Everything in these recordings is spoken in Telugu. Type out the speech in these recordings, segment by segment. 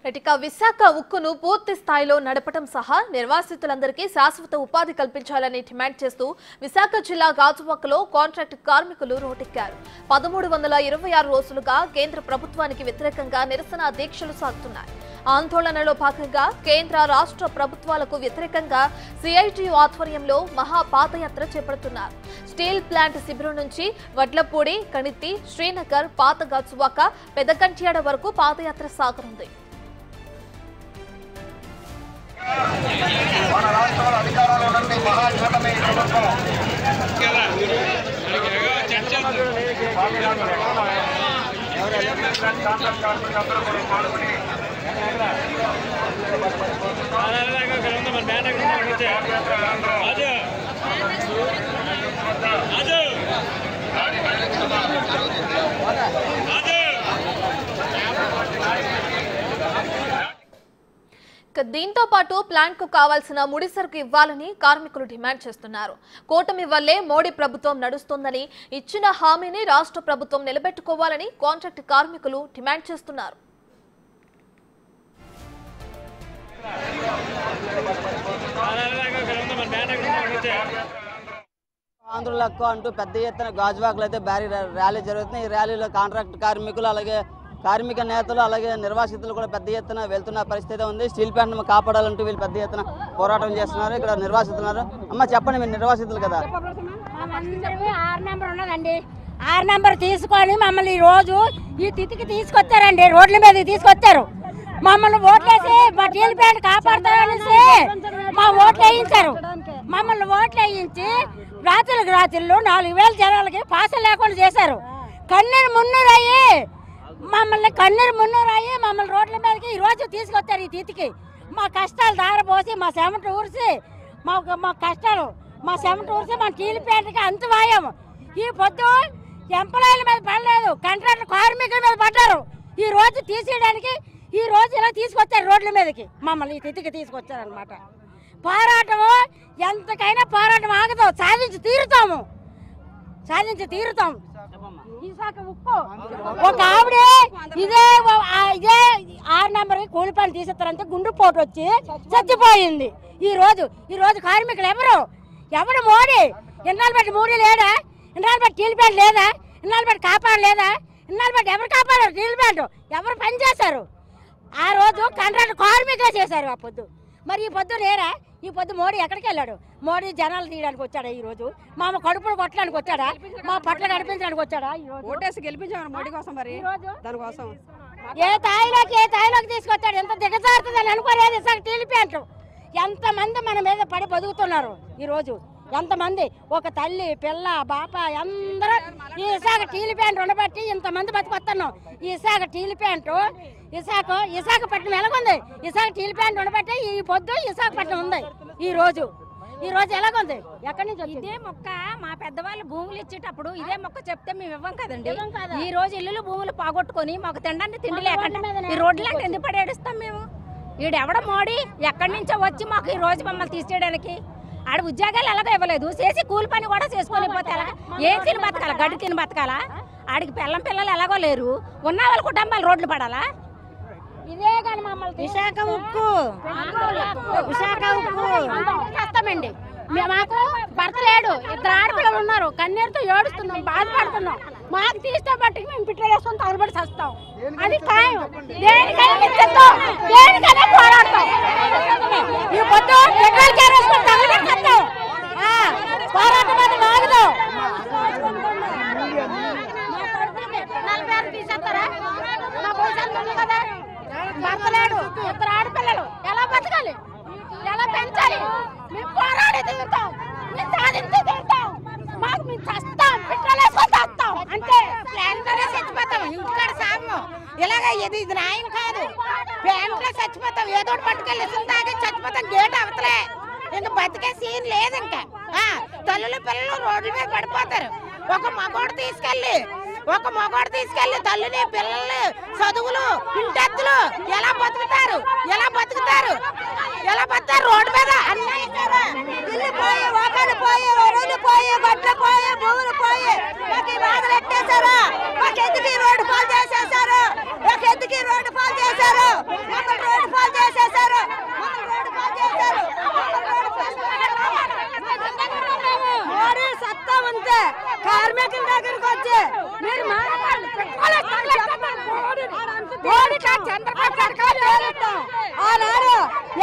ఇక విశాఖ ఉక్కును పూర్తి స్థాయిలో నడపడం సహా నిర్వాసితులందరికీ శాశ్వత ఉపాధి కల్పించాలని డిమాండ్ చేస్తూ విశాఖ జిల్లా గాజువాకలో కాంట్రాక్ట్ కార్మికులు రోడ్డెక్కారు. 1326 రోజులుగా కేంద్ర ప్రభుత్వానికి వ్యతిరేకంగా నిరసన దీక్షలు సాగుతున్నాయి. ఆందోళనలో భాగంగా కేంద్ర రాష్ట్ర ప్రభుత్వాలకు వ్యతిరేకంగా సిఐటియు ఆధ్వర్యంలో మహా పాదయాత్ర చేపడుతున్నారు. స్టీల్ ప్లాంట్ శిబిరం నుంచి వడ్లపూడి, కణితి, శ్రీనగర్, పాత గాజువాక, పెదకంట్యాడ వరకు పాదయాత్ర సాగనుంది. మన రాష్ట్రంలో అధికారంలో నుండి మహాఘటమే ప్రభుత్వం దీంతో పాటు ప్లాంట్ కు కావాల్సిన ముడి సరుకు ఇవ్వాలని కార్మికులు డిమాండ్ చేస్తున్నారు. కూటమి వల్లే మోడీ ప్రభుత్వం నడుస్తోందని, ఇచ్చిన హామీని రాష్ట్ర ప్రభుత్వం నిలబెట్టుకోవాలని కాంట్రాక్ట్ కార్మికులు డిమాండ్ చేస్తున్నారు. ఆంధ్రుల హక్కు అంటూ పెద్ద ఎత్తున గాజువాకలో అయితే భారీ ర్యాలీ జరుగుతుంది. ఈ ర్యాలీలో కాంట్రాక్ట్ కార్మికులు, అలాగే కార్మిక నేతలు, అలాగే నిర్వాసితులు కూడా పెద్ద ఎత్తున వెళ్తున్న పరిస్థితి ఉంది. స్టీల్ ప్లాంట్ కాపాడాలంటూ వీళ్ళు పెద్ద ఎత్తున పోరాటం చేస్తున్నారు. ఇక్కడ నిర్వాసితులు. అమ్మ చెప్పండి, మీరు నిర్వాసితులు కదా? 6 నెంబర్ ఉన్నదండి. 6 నెంబర్ తీసుకొని మమ్మల్ని ఈ రోజు ఈ తిథికి తీసుకొచ్చారండి. రోడ్ల మీద తీసుకొచ్చారు. మమ్మల్ని ఓట్లేసి మా స్టీల్ ప్లాంట్ కాపాడుతారనేసి మా ఓట్లు వేయించారు. మమ్మల్ని ఓట్లు వేయించి రాత్రులు 4000 జనాలకి పాసలు లేకుండా చేశారు. కన్నీరు మున్నూరయ్యి మమ్మల్ని రోడ్ల మీదకి ఈ రోజు తీసుకొచ్చారు. ఈ తిథికి మా కష్టాలు దారపోసి, మా చెమట ఊరిసి, మా కష్టాలు మా చెమట ఊరిసి మా స్టీల్ ప్లాంట్కి అంతువాయం. ఈ పొద్దు ఎంప్లాయీల మీద పడలేదు, కాంట్రాక్ట్ కార్మికుల మీద పడ్డారు. ఈ రోజు తీసేయడానికి ఈ రోజు ఇలా తీసుకొచ్చారు రోడ్ల మీదకి. మమ్మల్ని ఈ తిథికి తీసుకొచ్చారనమాట. పోరాటము ఎంతకైనా పోరాటం ఆగదు. సాధించి తీరుతాము. విశాఖ ఉక్కు ఒక ఆవిడ ఇదే 6 నెంబర్ కూలి పని తీసేస్తారంటే గుండు పోటు వచ్చి చచ్చిపోయింది. ఈ రోజు కార్మికులు ఎవరు మోడీ? ఇన్నాళ్ళు బట్టి మోడీ లేడా? ఇన్నాళ్ళు బట్టి స్టీల్ ప్లాంట్ లేదా? ఇన్నాళ్ళు బట్టి కాపాడలేదా? ఇన్నాళ్ళు బట్టి ఎవరు కాపాడారు? స్టీల్ ప్లాంట్ ఎవరు పని చేశారు? ఆ రోజు కాంట్రాక్ట్ కార్మికులే చేశారు. ఆ పొద్దు మరి ఈ పొద్దు లేరా? ఈ పొద్దు మోడీ ఎక్కడికి వెళ్ళాడు? మోడీ జనాలు తీయడానికి వచ్చాడా? ఈ రోజు మా కడుపులు కొట్టడానికి వచ్చాడా? మా పట్ల నడిపించడానికి వచ్చాడా? ఓటేసి గెలిపించాము మోడీ కోసం. మరి దానికోసం ఏ తాయిలోకి తీసుకొచ్చాడు? ఎంత దిగజారుతుందని అనుకోలేదు. ఇసాక స్టీల్ ప్లాంట్ ఎంతమంది మన మీద పడి బతుకుతున్నారు. ఈ రోజు ఎంతమంది, ఒక తల్లి, పిల్ల, బాప అందరూ ఈ విశాఖ స్టీల్ ప్లాంట్ ఉండబట్టి ఇంతమంది బతుకొస్తున్నాం. ఈ విశాఖ స్టీల్ ప్లాంట్ విశాఖపట్నం ఎలాగుంది? విశాఖ స్టీల్ ప్లాంట్ ఉండబట్టి ఈ పొద్దు విశాఖపట్నం ఉంది. ఈ రోజు ఎలాగుంది? ఎక్కడి నుంచి ఇదే మొక్క మా పెద్దవాళ్ళు భూములు ఇచ్చేటప్పుడు ఇదే మొక్క చెప్తే మేము ఇవ్వం కదండి. ఈ రోజు ఇల్లు భూములు పోగొట్టుకొని మాకు తినడానికి తిండి లేకుండా ఈ రోడ్లంటే ఎందుకు పడేడుస్తాం మేము? ఈడెవడ మోడీ ఎక్కడి నుంచో వచ్చి మాకు ఈ రోజు మమ్మల్ని తీసేయడానికి ఆడ ఉద్యోగాలు ఎలాగో ఇవ్వలేదు. చేసి కూలి పని కూడా చేసుకొని పోతే ఎలాగా? ఏం తిని బతకాలా? గడ్డి తిని బతకాలా? ఆడికి పిల్లలు ఎలాగో లేరు. ఉన్న వాళ్ళ కుటుంబాలు రోడ్లు పడాలా? ఇదే కానీ మమ్మల్ని విశాఖ ఉక్కు కష్టమండి. మాకు భర్త లేడు, 2 ఆడపిల్లలు ఉన్నారు. కన్నీరుతో ఏడుస్తున్నాం, బాధపడుతున్నాం. మాకు తీస్తే బట్టికి మేము పిట్టలేసుకొని తగలబడి చస్తాం. అది ఖాయం. దేనికైనా పోరాడతాం. ఈ పొద్దు పెట్రోల్ కేరేసుకొని తగలబడి చస్తాం. పోరాటం అది ఆగదు. 40 తీసేస్తారా? మా భవిష్యత్తు కదా. భర్త లేడు, 2 ఆడపిల్లలు. ఎలా బతకాలి? ఎలా పెంచాలి? మేము పోరాడి తీరుతాం. మేము సాధించి తీరుతాం. మాకు మేము చస్తాం, పిట్టలేసుకొని చస్తాం. అంటే ప్లాంట్లోనే చచ్చిపోతాం. ఇంటికాడ సాము ఇలాగ ఇది నాయన కాదు. ప్లాంట్లో చచ్చిపోతాం. ఏదో పట్టుకెళ్ళి తాగి చచ్చిపోతాం. గేట్ అవతలే. ఇంకా బతికే సీన్ లేదు. ఇంకా తల్లులు పిల్లలు రోడ్ల మీద పడిపోతారు. ఒక మగోడు తీసుకెళ్లి తల్లిని, పిల్లల్ని, చదువులు, ఇంటెత్తులు ఎలా బతుకుతారు? రోడ్డు మీద అన్నీ ఇల్లు పోయి, ఒకళ్ళు పోయి, ఒరులు పోయి, గొడ్లు పోయి, భూములు పోయి మాకు ఈ బాధలు ఎట్టేశారు. మాకు ఎందుకు ఈ రోడ్డు పాలు చేసేసారు? నాయకుల దగ్గరికి వచ్చి మీరు ఆనాడు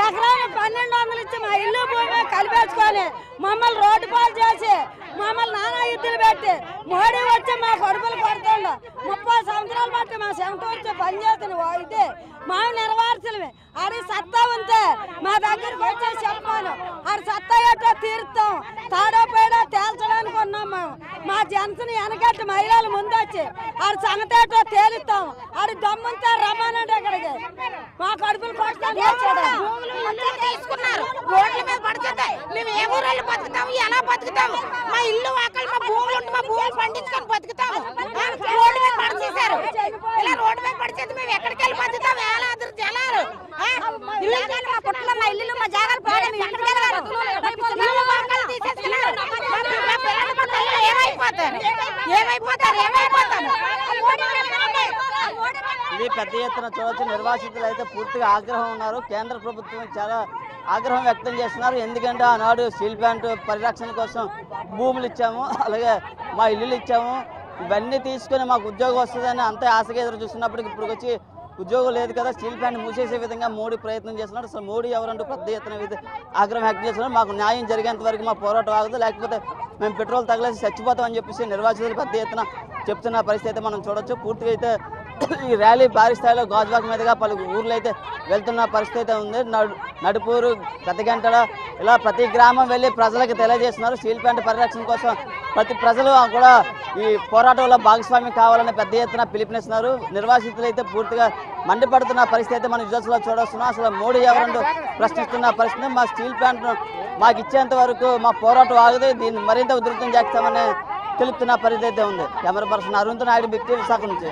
ఎకరాలు 1200 ఇచ్చి మా ఇల్లు భూమి కలిపేసుకొని మమ్మల్ని రోడ్డు పాలు చేసి మమ్మల్ని నానా యుద్ధులు పెట్టి మోడీ వచ్చి మా కొడుకులు కొడుతుండు 30 సంవత్సరాలు బట్టి మా చెమట వచ్చి పనిచేస్తున్న అయితే మా నెరవేర్చలమే ఆడి సత్తా ఉంటే మా దగ్గరికి వచ్చే చెప్పాను ఆడి సత్తా ఏటో తీరుతాం తాడో పేడో తేల్చడానికి ఉన్నాం మేము మా జనసుని వెనకట్టి మహిళలు ముందొచ్చి ఆడి సంగతి ఏటో తేలుతాం ఆడి దమ్ముంటే రమ్మానండి ఇక్కడికి మా కడుపులు కొట్టడానికి వచ్చాడు తీసుకున్నారు రోడ్ల మీద పడుతుంటాయి మేము ఏ ఊళ్ళో బతుకుతాము ఎలా బతుకుతాము మా ఇల్లు వాకలు మా భూములు ఉంటే మా భూములు పండించుకొని బతుకుతాము రోడ్డు మీద పడిచేశారు ఇలా రోడ్డు మీద పడిచేది మేము ఎక్కడికి వెళ్ళి బతుకుతాం వేలాది జనాలు ఇల్లు కానీ మా పుట్టలో మా ఇల్లు మా జాగాలు పోయి మేము ఎక్కడికి వెళ్ళారు ఇల్లు వాకలు తీసేసుకున్నారు మా పిల్లలు మా తల్లి ఏమైపోతారు ఇది పెద్ద ఎత్తున చూడొచ్చు. నిర్వాసితులు అయితే పూర్తిగా ఆగ్రహం ఉన్నారు. కేంద్ర ప్రభుత్వం చాలా ఆగ్రహం వ్యక్తం చేస్తున్నారు. ఎందుకంటే ఆనాడు స్టీల్ ప్లాంట్ పరిరక్షణ కోసం భూములు ఇచ్చాము, అలాగే మా ఇల్లులు ఇచ్చాము, ఇవన్నీ తీసుకొని మాకు ఉద్యోగం వస్తుందని అంతే ఆశగా ఎదురు చూస్తున్నప్పటికి ఇప్పుడు వచ్చి ఉద్యోగం లేదు కదా, స్టీల్ ప్లాంట్ మూసేసే విధంగా మోడీ ప్రయత్నం చేస్తున్నారు. అసలు మోడీ ఎవరంటూ పెద్ద ఎత్తున ఆగ్రహం వ్యక్తం చేస్తున్నారు. మాకు న్యాయం జరిగేంత వరకు మా పోరాటం ఆగదు, లేకపోతే మేము పెట్రోల్ తగిలేసి చచ్చిపోతామని చెప్పేసి నిర్వాసితులు పెద్ద ఎత్తున చెప్తున్న పరిస్థితి మనం చూడొచ్చు. పూర్తిగా అయితే ఈ ర్యాలీ భారీ స్థాయిలో గాజువాక మీదుగా పలు ఊర్లు అయితే వెళ్తున్న పరిస్థితి ఉంది. నడుపూరు, పెద్దగంటల ఇలా ప్రతి గ్రామం వెళ్ళి ప్రజలకు తెలియజేస్తున్నారు. స్టీల్ ప్లాంట్ పరిరక్షణ కోసం ప్రతి ప్రజలు కూడా ఈ పోరాటంలో భాగస్వామ్యం కావాలని పెద్ద ఎత్తున పిలుపునిస్తున్నారు. నిర్వాసితులు అయితే పూర్తిగా మండిపడుతున్న పరిస్థితి అయితే మనం విజువల్స్లో చూడొస్తున్నాం. అసలు మోడీ ఎవరంటూ ప్రశ్నిస్తున్న పరిస్థితి. మా స్టీల్ ప్లాంట్ను మాకు ఇచ్చేంత వరకు మా పోరాటం ఆగదు, దీన్ని మరింత ఉధృతం చేస్తామని తెలుపుతున్న పరిస్థితి అయితే ఉంది. Camera person Arun Naidu, big TV Visakha నుంచి.